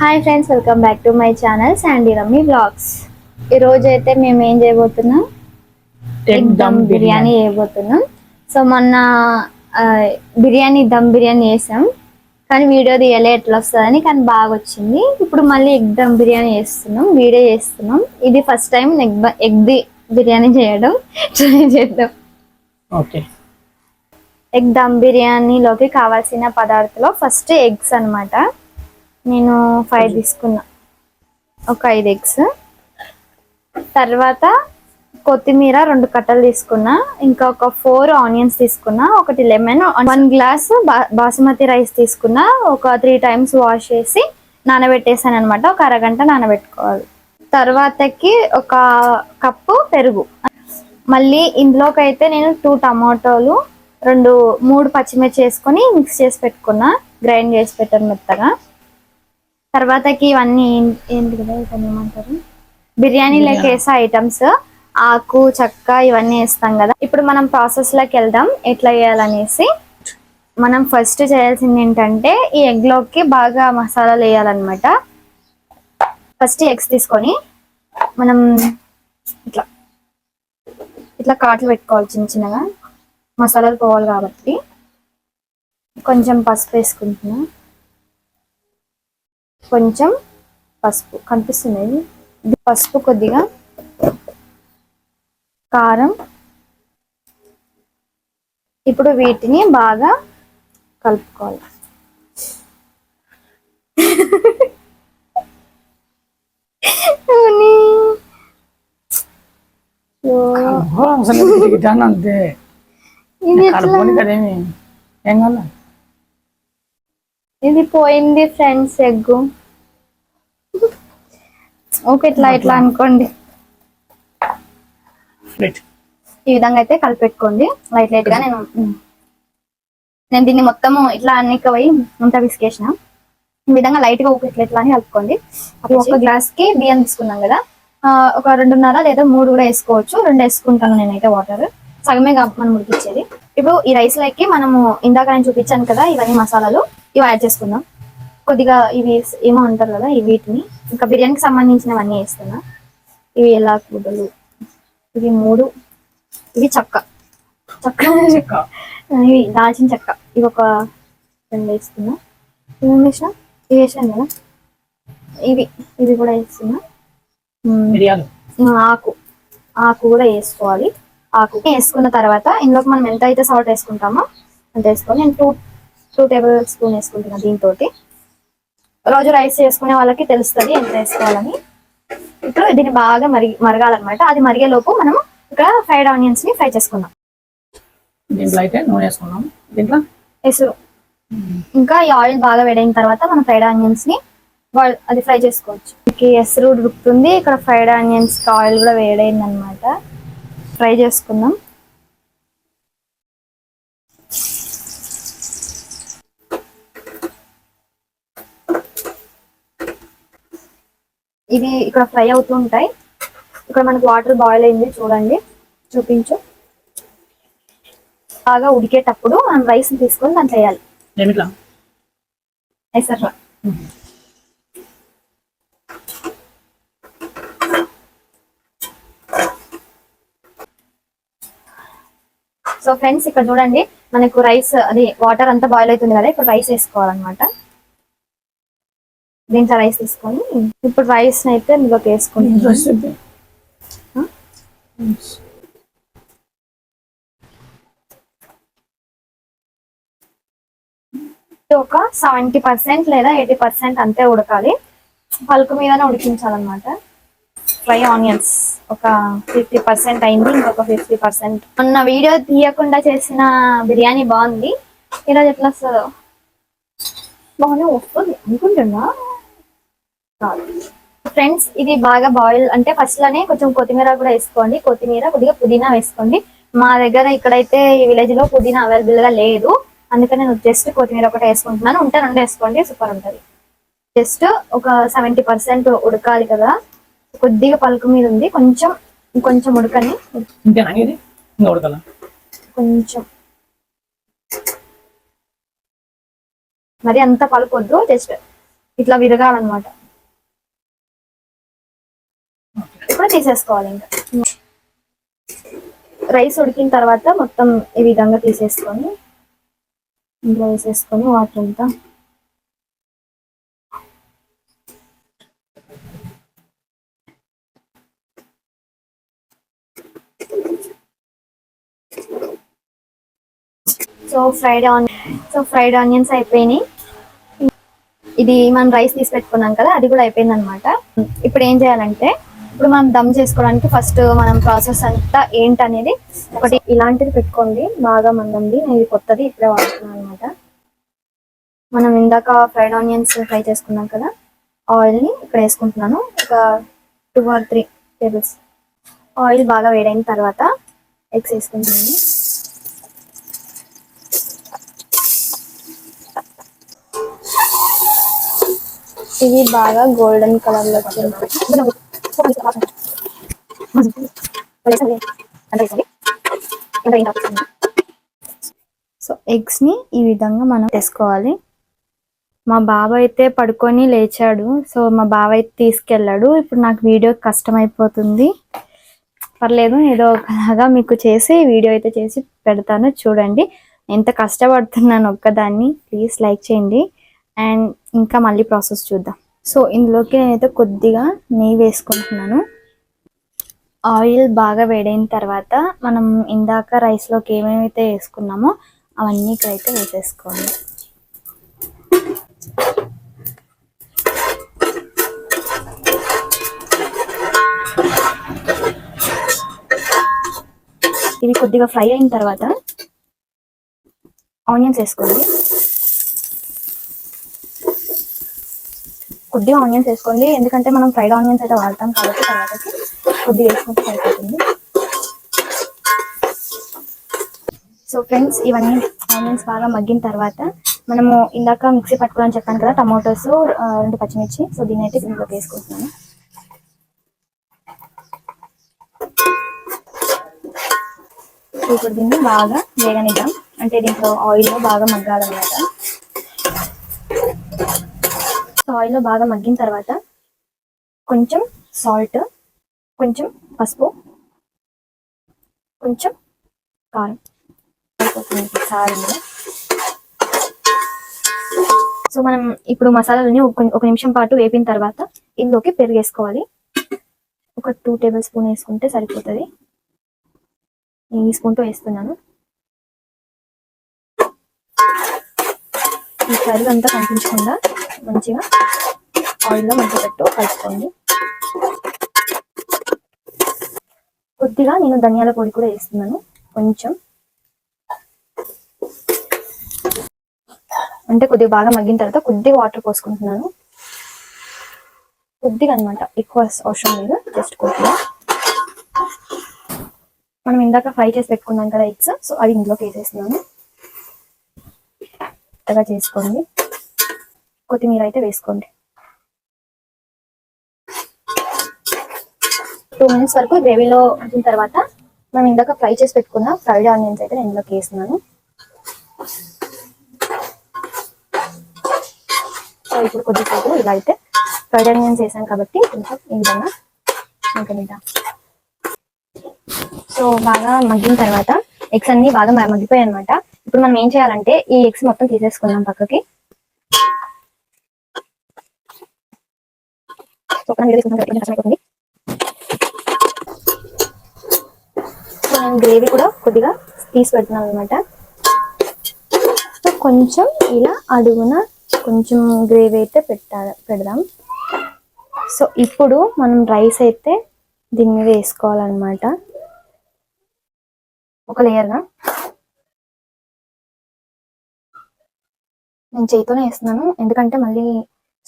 Hi friends, welcome back to my channel Sandy rummy vlogs. ఈరోజు అయితే మేము ఏం చేయబోతున్నాం, ఎగ్ దమ్ బిర్యానీ చేయబోతున్నాం. సో మొన్న బిర్యానీ దమ్ బిర్యానీ చేసాం, కానీ వీడియో తీయలే ఎట్లా వస్తుందని, కానీ బాగా వచ్చింది. ఇప్పుడు మళ్ళీ ఎగ్ దమ్ బిర్యానీ చేస్తున్నాం, వీడియో చేస్తున్నాం. ఇది ఫస్ట్ టైం ఎగ్ బిర్యానీ చేయడం, ట్రై చేద్దాం. ఓకే. ఎగ్ దమ్ బిర్యానీలోకి కావాల్సిన పదార్థాలు ఫస్ట్ ఎగ్స్ అన్నమాట. నేను 5 తీసుకున్నా, ఒక 5 ఎగ్స్. తర్వాత కొత్తిమీర 2 కట్టలు తీసుకున్నా, ఇంకా ఒక 4 ఆనియన్స్ తీసుకున్నా, ఒకటి లెమన్, 1 గ్లాస్ బాసుమతి రైస్ తీసుకున్నా. ఒక 3 టైమ్స్ వాష్ చేసి నానబెట్టేసాను అనమాట. ఒక అరగంట నానబెట్టుకోవాలి. తర్వాతకి ఒక కప్పు పెరుగు. మళ్ళీ ఇందులోకి అయితే నేను 2 టమాటోలు, 3 పచ్చిమిర్చి వేసుకొని మిక్స్ చేసి పెట్టుకున్నా, గ్రైండ్ చేసి పెట్టాను మెత్తగా. తర్వాతకి ఇవన్నీ ఏంటి కదా, ఇవన్నీ ఏమంటారు, బిర్యానీలోకి వేసే ఐటమ్స్, ఆకు చెక్క ఇవన్నీ వేస్తాం కదా. ఇప్పుడు మనం ప్రాసెస్ లోకి వెళ్దాం, ఎట్లా చేయాలనేసి. మనం ఫస్ట్ చేయాల్సింది ఏంటంటే, ఈ ఎగ్ లోకి బాగా మసాలాలు వేయాలన్నమాట. ఫస్ట్ ఎగ్స్ తీసుకొని మనం ఇట్లా ఇట్లా కాట్లు పెట్టుకోవాలి చిన్న చిన్నగా, మసాలాలు పోవాలి కాబట్టి. కొంచెం పసుపు వేసుకుంటున్నా, కొంచెం పసుపు కనిపిస్తుంది, ఇది పసుపు, కొద్దిగా కారం. ఇప్పుడు వీటిని బాగా కలుపుకోవాలి. ఇది పోయింది ఫ్రెండ్స్, ఎగ్గు. ఓకే, ఇట్లా అనుకోండి. ఈ విధంగా అయితే కలిపెట్టుకోండి లైట్ గా. నేను దీన్ని మొత్తం ఇట్లా పోయి అంతా విసికేసిన. ఈ విధంగా లైట్ గా ఉప్పు ఇట్లా అని కలుపుకోండి. ఒక గ్లాస్ కి బియ్యం తీసుకున్నాం కదా, ఒక 2.5 లేదా 3 కూడా వేసుకోవచ్చు. 2 వేసుకుంటాను నేనైతే. వాటర్ సగమే మనం ఉడికిచ్చేది. ఇప్పుడు ఈ రైస్ లోకి మనము ఇందాక నేను చూపించాను కదా, ఇవన్నీ మసాలాలు ఇవి యాడ్ చేసుకుందాం. కొద్దిగా ఇవి ఏమో అంటారు కదా, వీటిని ఇంకా బిర్యానీకి సంబంధించినవన్నీ వేస్తున్నా. ఇవి ఎలా కూడలు, ఇవి 3, ఇవి చెక్క, ఇవి దాల్చిన చెక్క, ఇవి ఒక 2 వేస్తున్నా. ఇవి వేసాను కదా, ఇవి కూడా వేస్తున్నా. ఆకు కూడా వేసుకోవాలి. ఆకు వేసుకున్న తర్వాత ఇందులోకి మనం ఎంత అయితే సాల్ట్ వేసుకుంటామో అంత వేసుకోవాలి. నేను 2 టేబుల్ స్పూన్ వేసుకుంటున్నా. దీంతో రోజు రైస్ చేసుకునే వాళ్ళకి తెలుస్తుంది ఎంత వేసుకోవాలని. ఇప్పుడు దీన్ని బాగా మరగాలన్నమాట. అది మరిగే లోపు మనము ఇక్కడ ఫ్రైడ్ ఆనియన్స్ ని ఫ్రై చేసుకుందాం. ఇంకా ఈ ఆయిల్ బాగా వేడైన తర్వాత మనం ఫ్రైడ్ ఆనియన్స్ ని అది ఫ్రై చేసుకోవచ్చు. ఎసరు ఉడుకుతుంది, ఇక్కడ ఫ్రైడ్ ఆనియన్స్ ఆయిల్ కూడా వేడైంది అనమాట. ఫ్రై చేసుకుందాం. ఇది ఇక్కడ ఫ్రై అవుతూ ఉంటాయి. ఇక్కడ మనకు వాటర్ బాయిల్ అయింది చూడండి, చూపించు. బాగా ఉడికేటప్పుడు మనం రైస్ తీసుకొని దాంట్లో వేయాలి. సో ఫ్రెండ్స్, ఇక్కడ చూడండి, మనకు రైస్ అది వాటర్ అంతా బాయిల్ అవుతుంది కదా. ఇప్పుడు రైస్ వేసుకోవాలన్నమాట. దీంట్లో రైస్ తీసుకొని ఇప్పుడు రైస్ అయితే ఇందులోకి వేసుకుంటాం. ఒక 70% లేదా 80% అంతే ఉడకాలి. పలుకు మీదనే ఉడికించాలన్నమాట. ఫ్రై ఆనియన్స్ ఒక 50% అయింది, ఇంకొక 50%. మొన్న వీడియో తీయకుండా చేసిన బిర్యానీ బాగుంది. ఈరోజు ఎట్లా వస్తుందో బాగానే వస్తుంది అనుకుంటున్నా. ఫ్రెండ్స్, ఇది బాగా బాయిల్ అంటే ఫస్ట్ లోనే కొంచెం కొత్తిమీర కూడా వేసుకోండి. కొత్తిమీర, కొద్దిగా పుదీనా వేసుకోండి. మా దగ్గర ఇక్కడైతే ఈ విలేజ్ లో పుదీనా అవైలబుల్ గా లేదు, అందుకని నేను జస్ట్ కొత్తిమీర ఒకటి వేసుకుంటున్నాను. ఉంటే 2 వేసుకోండి, సూపర్ ఉంటుంది. జస్ట్ ఒక 70% ఉడకాలి కదా, కొద్దిగా పలుకు మీద ఉంది. కొంచెం ఉడకని, కొంచెం మరి అంత పలుకొద్దు, జస్ట్ ఇట్లా విరగాలన్నమాట. ఇప్పుడు తీసేసుకోవాలి. ఇంకా రైస్ ఉడికిన తర్వాత మొత్తం ఈ విధంగా తీసేసుకొని ఇందులో వేసేసుకొని వాటర్ అంతా ఫ్రైడ్ ఆనియన్స్ అయిపోయినాయి. ఇది మనం రైస్ తీసి పెట్టుకున్నాం కదా, అది కూడా అయిపోయింది అనమాట. ఇప్పుడు ఏం చేయాలంటే, ఇప్పుడు మనం దమ్ చేసుకోవడానికి ఫస్ట్ మనం ప్రాసెస్ అంతా ఏంటనేది ఒకటి ఇలాంటిది పెట్టుకోండి, బాగా మందండి. ఇది కొత్తది ఇప్పుడే వాడుతున్నాను అనమాట. మనం ఇందాక ఫ్రైడ్ ఆనియన్స్ ఫ్రై చేసుకున్నాం కదా, ఆయిల్ని ఇక్కడ వేసుకుంటున్నాను. ఒక 2 or 3 టేబుల్స్. ఆయిల్ బాగా వేడైన తర్వాత ఎగ్స్ వేసుకుంటున్నాను. ఇవి బాగా గోల్డెన్ కలర్ లో సో ఎగ్స్ ని ఈ విధంగా మనం వేసుకోవాలి. మా బావ అయితే పడుకొని లేచాడు, సో మా బావ అయితే తీసుకెళ్ళాడు. ఇప్పుడు నాకు వీడియో కష్టం అయిపోతుంది. పర్లేదు, ఏదో ఒకలాగా మీకు చేసి వీడియో అయితే చేసి పెడతాను, చూడండి. ఎంత కష్టపడుతున్నాను ఒక్కదాన్ని. ప్లీజ్ లైక్ చేయండి. అండ్ ఇంకా మళ్ళీ ప్రాసెస్ చూద్దాం. సో ఇందులోకి నేనైతే కొద్దిగా నెయ్యి వేసుకుంటున్నాను. ఆయిల్ బాగా వేడైన తర్వాత మనం ఇందాక రైస్లోకి ఏమేమైతే వేసుకున్నామో అవన్నీ అయితే వేసేసుకోండి. ఇవి కొద్దిగా ఫ్రై అయిన తర్వాత ఆనియన్స్ వేసుకోండి. కొద్దిగా ఆనియన్స్ వేసుకోండి, ఎందుకంటే మనం ఫ్రైడ్ ఆనియన్స్ అయితే వాడతాం కాబట్టి తర్వాతకి కొద్దిగా వేసుకుంటే సరిపోతుంది. సో ఫ్రెండ్స్, ఇవన్నీ ఆనియన్స్ బాగా మగ్గిన తర్వాత మనము ఇందాక మిక్సీ పట్టుకోవాలని చెప్పాను కదా, టమాటోస్, 2 పచ్చిమిర్చి. సో దీన్ని అయితే దీంట్లోకి వేసుకుంటున్నాను. ఇప్పుడు దీన్ని బాగా వేగనిద్దాం, అంటే దీంట్లో ఆయిల్లో బాగా మగ్గాలన్నమాట. ఆయిల్లో బాగా మగ్గిన తర్వాత కొంచెం సాల్ట్, కొంచెం పసుపు, కొంచెం కారం. సో మనం ఇప్పుడు మసాలాలని ఒక నిమిషం పాటు వేపిన తర్వాత ఇందులోకి పెరుగు వేసుకోవాలి. ఒక 2 టేబుల్ స్పూన్ వేసుకుంటే సరిపోతుంది. నేను ఈ స్పూన్తో వేస్తున్నాను. ఈ పెరుగు అంతా కనిపించకుండా మంచిగా ఆయిల్లో మగ్గపెట్టు కలుపుకోండి. కొద్దిగా నేను ధనియాల పొడి కూడా వేస్తున్నాను, కొంచెం. అంటే కొద్దిగా బాగా మగ్గిన తర్వాత కొద్దిగా వాటర్ పోసుకుంటున్నాను. కొద్దిగా అనమాట, ఎక్కువ అవసరం లేదు, జస్ట్ కొద్దిగా. మనం ఇందాక ఫ్రై చేసి పెట్టుకున్నాం కదా ఎగ్స్, సో అవి ఇందులోకి వేసేస్తున్నాను. కొత్తగా చేసుకోండి. కొత్తిమీర అయితే వేసుకోండి. 2 minutes వరకు గ్రేవీలో వచ్చిన తర్వాత మనం ఇందాక ఫ్రై చేసి పెట్టుకున్న ఫ్రైడ్ ఆనియన్స్ అయితే నేను ఇందులోకి వేస్తున్నాను. సో ఇప్పుడు కొద్దిసేపు ఇలా అయితే ఫ్రైడ్ ఆనియన్స్ వేసాం కాబట్టి కొంచెం ఈ విధంగా మగ్గనిద్దాం. సో బాగా మగ్గిన తర్వాత ఎగ్స్ అన్ని బాగా మగ్గిపోయాయి అనమాట. ఇప్పుడు మనం ఏం చేయాలంటే ఈ ఎగ్స్ మొత్తం తీసేసుకుందాం పక్కకి. నేను గ్రేవీ కూడా కొద్దిగా తీసి పెడుతున్నాను అనమాట. సో కొంచెం ఇలా అడుగున కొంచెం గ్రేవీ అయితే పెడదాం. సో ఇప్పుడు మనం రైస్ అయితే దీని మీద వేసుకోవాలన్నమాట, ఒక లేయర్గా. నేను చేతితోనే వేస్తున్నాను, ఎందుకంటే మళ్ళీ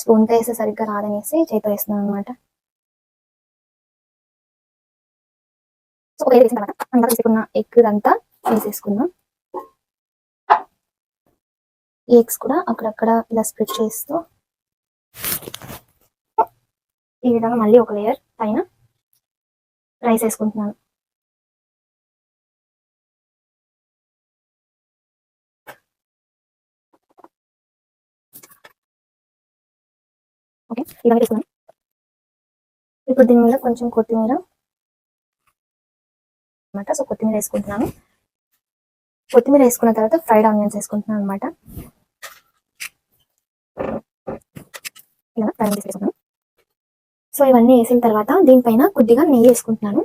స్పూన్తో వేస్తే సరిగ్గా రాదనేసి చేతితో వేస్తున్నాను అనమాట. సో వేసిన తర్వాత మనం తీసుకున్న ఎగ్ అంతా వేసేసుకుందాం. ఈ ఎగ్స్ కూడా అక్కడక్కడ ఇలా స్ప్రెడ్ చేస్తూ ఈ విధంగా మళ్ళీ ఒక లేయర్ పైన రైస్ వేసుకుంటున్నాను. ఓకే, ఇలా వేసుకున్నాను. ఇప్పుడు దీని మీద కొంచెం కొత్తిమీర అనమాట. సో కొత్తిమీర వేసుకుంటున్నాను. కొత్తిమీర వేసుకున్న తర్వాత ఫ్రైడ్ ఆనియన్స్ వేసుకుంటున్నాను అనమాట. ఇలా ఫ్రైడ్ ఆనియన్స్ వేసుకున్నాను. సో ఇవన్నీ వేసిన తర్వాత దీనిపైన కొద్దిగా నెయ్యి వేసుకుంటున్నాను.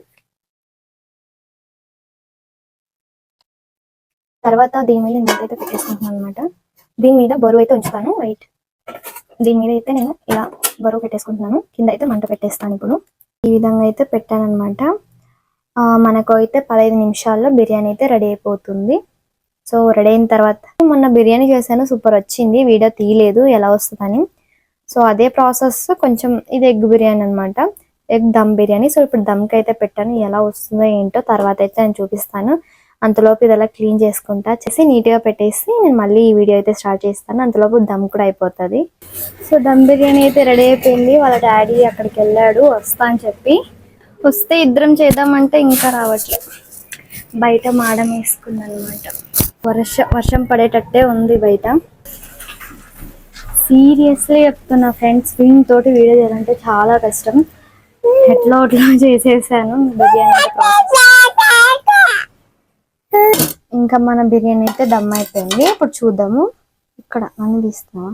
తర్వాత దీని మీద నేనైతే పెట్టేసుకుంటున్నాను అనమాట. దీని మీద బరువు అయితే ఉంచుతాను. రైట్, దీని మీద అయితే నేను ఇలా బరువు పెట్టేసుకుంటున్నాను. కింద అయితే మంట పెట్టేస్తాను. ఇప్పుడు ఈ విధంగా అయితే పెట్టాను అనమాట. మనకు అయితే 15 నిమిషాల్లో బిర్యానీ అయితే రెడీ అయిపోతుంది. సో రెడీ అయిన తర్వాత మొన్న బిర్యానీ చేశాను, సూపర్ వచ్చింది. వీడియో తీయలేదు ఎలా వస్తుందని. సో అదే ప్రాసెస్ కొంచెం, ఇది ఎగ్ బిర్యానీ అనమాట, ఎగ్ దమ్ బిర్యానీ. సో ఇప్పుడు దమ్కి అయితే పెట్టాను. ఎలా వస్తుందో ఏంటో తర్వాత అయితే నేను చూపిస్తాను. అంతలోపు ఇదలా క్లీన్ చేసుకుంటా చేసి నీట్గా పెట్టేసి నేను మళ్ళీ ఈ వీడియో అయితే స్టార్ట్ చేస్తాను. అంతలోపు దమ్ కూడా అయిపోతుంది. సో దమ్ బిర్యానీ అయితే రెడీ అయిపోయింది. వాళ్ళ డాడీ అక్కడికి వెళ్ళాడు వస్తా అని చెప్పి. వస్తే ఇద్దరం చేద్దామంటే ఇంకా రావట్లేదు. బయట మాడం వేసుకుంది అనమాట. వర్షం పడేటట్టే ఉంది బయట. సీరియస్లీ చెప్తున్నా ఫ్రెండ్స్, స్వింగ్ తోటి వీడియో చేయాలంటే చాలా కష్టం. ఎట్లా చేసేసాను బిర్యానీ ప్రాసెస్. ఇంకా మన బిర్యానీ అయితే దమ్ అయిపోయింది. ఇప్పుడు చూద్దాము. ఇక్కడ నన్ను తీస్తావా?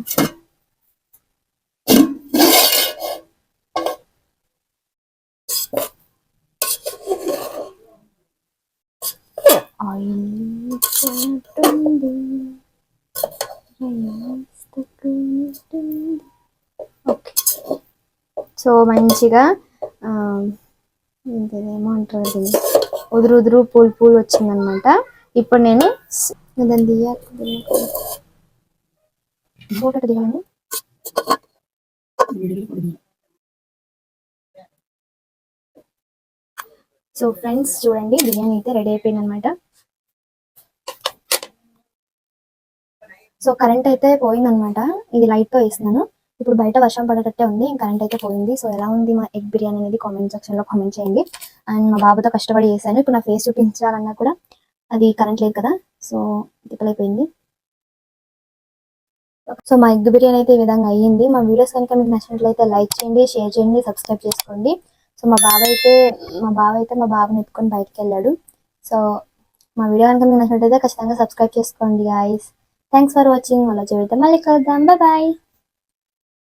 ఓకే, సో మంచిగా ఏమో అంటారు, ఉదురు ఉదురు పూలు పూలు వచ్చిందనమాట. ఇప్పుడు నేను ఫోటో దిగాను. సో ఫ్రెండ్స్ చూడండి, బిర్యానీ అయితే రెడీ అయిపోయింది అనమాట. సో కరెంట్ అయితే పోయిందనమాట. ఇది లైట్ తో వేసినాను. ఇప్పుడు బయట వర్షం పడేటట్టే ఉంది, కరెంట్ అయితే పోయింది. సో ఎలా ఉంది మా ఎగ్ బిర్యానీ అనేది కామెంట్ సెక్షన్ లో కామెంట్ చేయండి. అండ్ మా బాబుతో కష్టపడి చేశాను. ఇప్పుడు నా ఫేస్ చూపించాలన్నా కూడా అది కరెంట్ లేదు కదా, సో తిప్పలైపోయింది. సో మా ఎగ్ బిర్యానీ అయితే ఈ విధంగా అయ్యింది. మా వీడియోస్ కనుక మీకు నచ్చినట్లయితే లైక్ చేయండి, షేర్ చేయండి, సబ్స్క్రైబ్ చేసుకోండి. సో మా బావ అయితే మా బాబుని ఎత్తుకొని బయటకు వెళ్ళాడు. సో మా వీడియో కనుక మీకు నచ్చినట్లయితే ఖచ్చితంగా సబ్స్క్రైబ్ చేసుకోండి గాయస్. Thanks for watching. మళ్ళీ చూద్దాం, మళ్ళీ కలుద్దాం. బాయ్.